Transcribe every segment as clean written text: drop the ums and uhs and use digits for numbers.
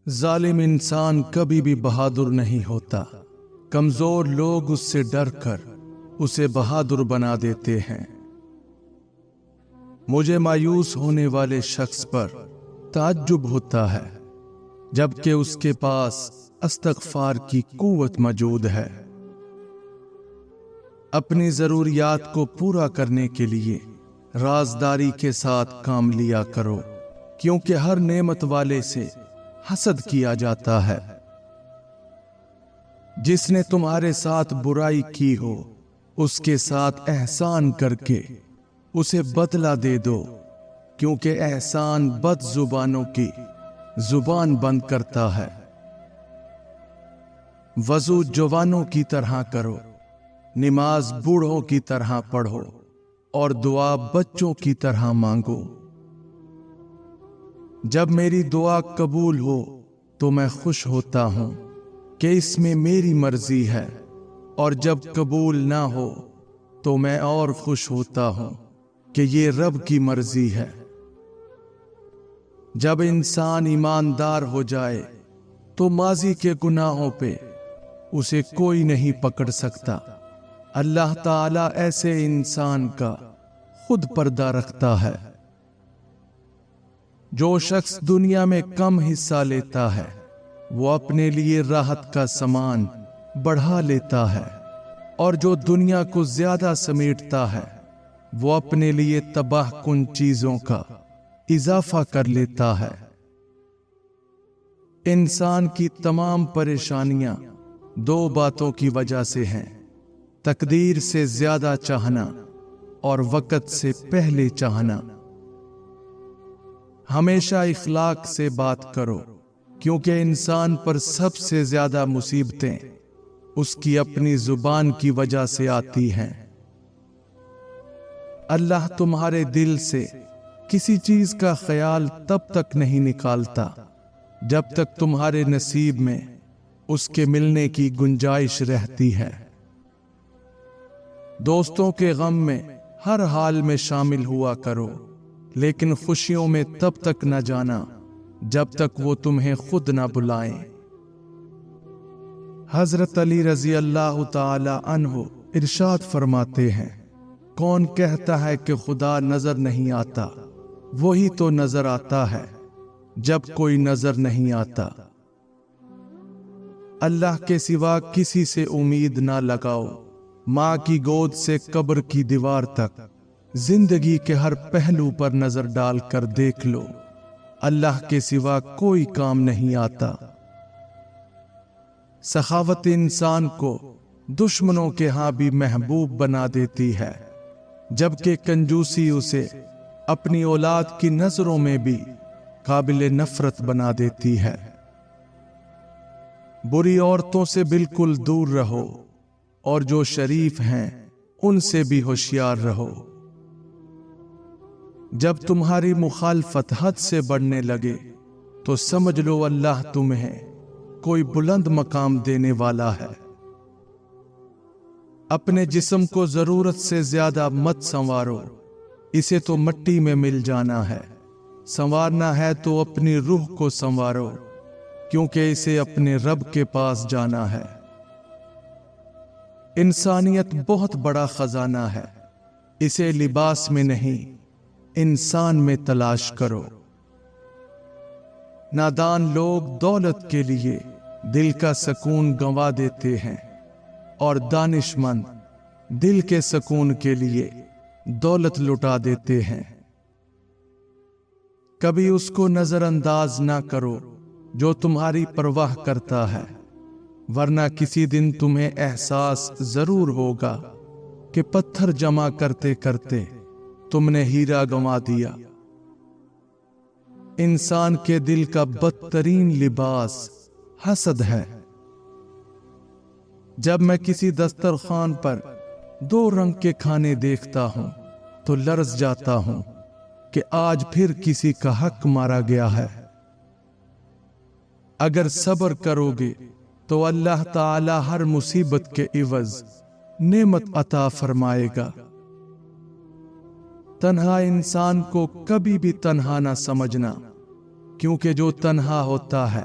ظالم انسان کبھی بھی بہادر نہیں ہوتا، کمزور لوگ اس سے ڈر کر اسے بہادر بنا دیتے ہیں۔ مجھے مایوس ہونے والے شخص پر تعجب ہوتا ہے جبکہ اس کے پاس استغفار کی قوت موجود ہے۔ اپنی ضروریات کو پورا کرنے کے لیے رازداری کے ساتھ کام لیا کرو، کیونکہ ہر نعمت والے سے حسد کیا جاتا ہے۔ جس نے تمہارے ساتھ برائی کی ہو اس کے ساتھ احسان کر کے اسے بدلہ دے دو، کیونکہ احسان بد زبانوں کی زبان بند کرتا ہے۔ وضو جوانوں کی طرح کرو، نماز بوڑھوں کی طرح پڑھو، اور دعا بچوں کی طرح مانگو۔ جب میری دعا قبول ہو تو میں خوش ہوتا ہوں کہ اس میں میری مرضی ہے، اور جب قبول نہ ہو تو میں اور خوش ہوتا ہوں کہ یہ رب کی مرضی ہے۔ جب انسان ایماندار ہو جائے تو ماضی کے گناہوں پہ اسے کوئی نہیں پکڑ سکتا۔ اللہ تعالیٰ ایسے انسان کا خود پردہ رکھتا ہے۔ جو شخص دنیا میں کم حصہ لیتا ہے وہ اپنے لیے راحت کا سامان بڑھا لیتا ہے، اور جو دنیا کو زیادہ سمیٹتا ہے وہ اپنے لیے تباہ کن چیزوں کا اضافہ کر لیتا ہے۔ انسان کی تمام پریشانیاں دو باتوں کی وجہ سے ہیں: تقدیر سے زیادہ چاہنا اور وقت سے پہلے چاہنا۔ ہمیشہ اخلاق سے بات کرو، کیونکہ انسان پر سب سے زیادہ مصیبتیں اس کی اپنی زبان کی وجہ سے آتی ہیں۔ اللہ تمہارے دل سے کسی چیز کا خیال تب تک نہیں نکالتا جب تک تمہارے نصیب میں اس کے ملنے کی گنجائش رہتی ہے۔ دوستوں کے غم میں ہر حال میں شامل ہوا کرو، لیکن خوشیوں میں تب تک نہ جانا جب تک وہ تمہیں خود نہ بلائیں۔ حضرت علی رضی اللہ تعالی عنہ ارشاد فرماتے ہیں، کون کہتا ہے کہ خدا نظر نہیں آتا؟ وہی تو نظر آتا ہے جب کوئی نظر نہیں آتا۔ اللہ کے سوا کسی سے امید نہ لگاؤ۔ ماں کی گود سے قبر کی دیوار تک زندگی کے ہر پہلو پر نظر ڈال کر دیکھ لو، اللہ کے سوا کوئی کام نہیں آتا۔ سخاوت انسان کو دشمنوں کے ہاں بھی محبوب بنا دیتی ہے، جبکہ کنجوسی اسے اپنی اولاد کی نظروں میں بھی قابل نفرت بنا دیتی ہے۔ بری عورتوں سے بالکل دور رہو، اور جو شریف ہیں ان سے بھی ہوشیار رہو۔ جب تمہاری مخالفت حد سے بڑھنے لگے تو سمجھ لو اللہ تمہیں کوئی بلند مقام دینے والا ہے۔ اپنے جسم کو ضرورت سے زیادہ مت سنوارو، اسے تو مٹی میں مل جانا ہے۔ سنوارنا ہے تو اپنی روح کو سنوارو، کیونکہ اسے اپنے رب کے پاس جانا ہے۔ انسانیت بہت بڑا خزانہ ہے، اسے لباس میں نہیں انسان میں تلاش کرو۔ نادان لوگ دولت کے لیے دل کا سکون گنوا دیتے ہیں، اور دانش مند دل کے سکون کے لیے دولت لٹا دیتے ہیں۔ کبھی اس کو نظر انداز نہ کرو جو تمہاری پرواہ کرتا ہے، ورنہ کسی دن تمہیں احساس ضرور ہوگا کہ پتھر جمع کرتے کرتے تم نے ہیرا گنوا دیا۔ انسان کے دل کا بدترین لباس حسد ہے۔ جب میں کسی دسترخوان پر دو رنگ کے کھانے دیکھتا ہوں تو لرز جاتا ہوں کہ آج پھر کسی کا حق مارا گیا ہے۔ اگر صبر کرو گے تو اللہ تعالی ہر مصیبت کے عوض نعمت عطا فرمائے گا۔ تنہا انسان کو کبھی بھی تنہا نہ سمجھنا، کیونکہ جو تنہا ہوتا ہے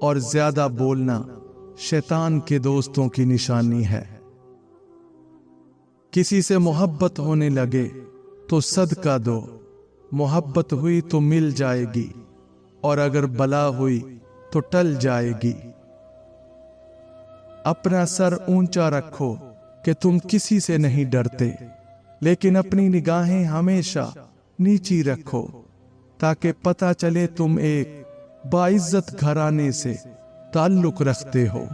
اور زیادہ بولنا شیطان کے دوستوں کی نشانی ہے۔ کسی سے محبت ہونے لگے تو صدقہ دو، محبت ہوئی تو مل جائے گی، اور اگر بلا ہوئی تو ٹل جائے گی۔ اپنا سر اونچا رکھو کہ تم کسی سے نہیں ڈرتے، لیکن اپنی نگاہیں ہمیشہ نیچی رکھو تاکہ پتہ چلے تم ایک باعزت گھرانے سے تعلق رکھتے ہو۔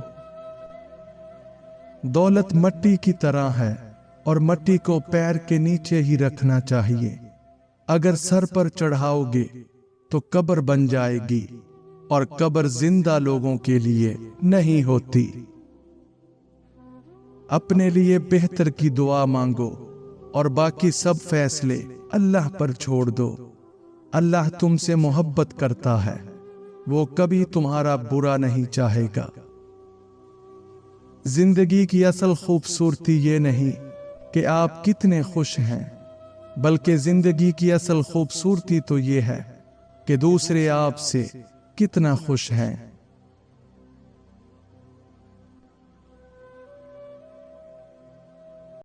دولت مٹی کی طرح ہے اور مٹی کو پیر کے نیچے ہی رکھنا چاہیے۔ اگر سر پر چڑھاؤ گے تو قبر بن جائے گی، اور قبر زندہ لوگوں کے لیے نہیں ہوتی۔ اپنے لیے بہتر کی دعا مانگو اور باقی سب فیصلے اللہ پر چھوڑ دو۔ اللہ تم سے محبت کرتا ہے، وہ کبھی تمہارا برا نہیں چاہے گا۔ زندگی کی اصل خوبصورتی یہ نہیں کہ آپ کتنے خوش ہیں، بلکہ زندگی کی اصل خوبصورتی تو یہ ہے کہ دوسرے آپ سے کتنا خوش ہیں۔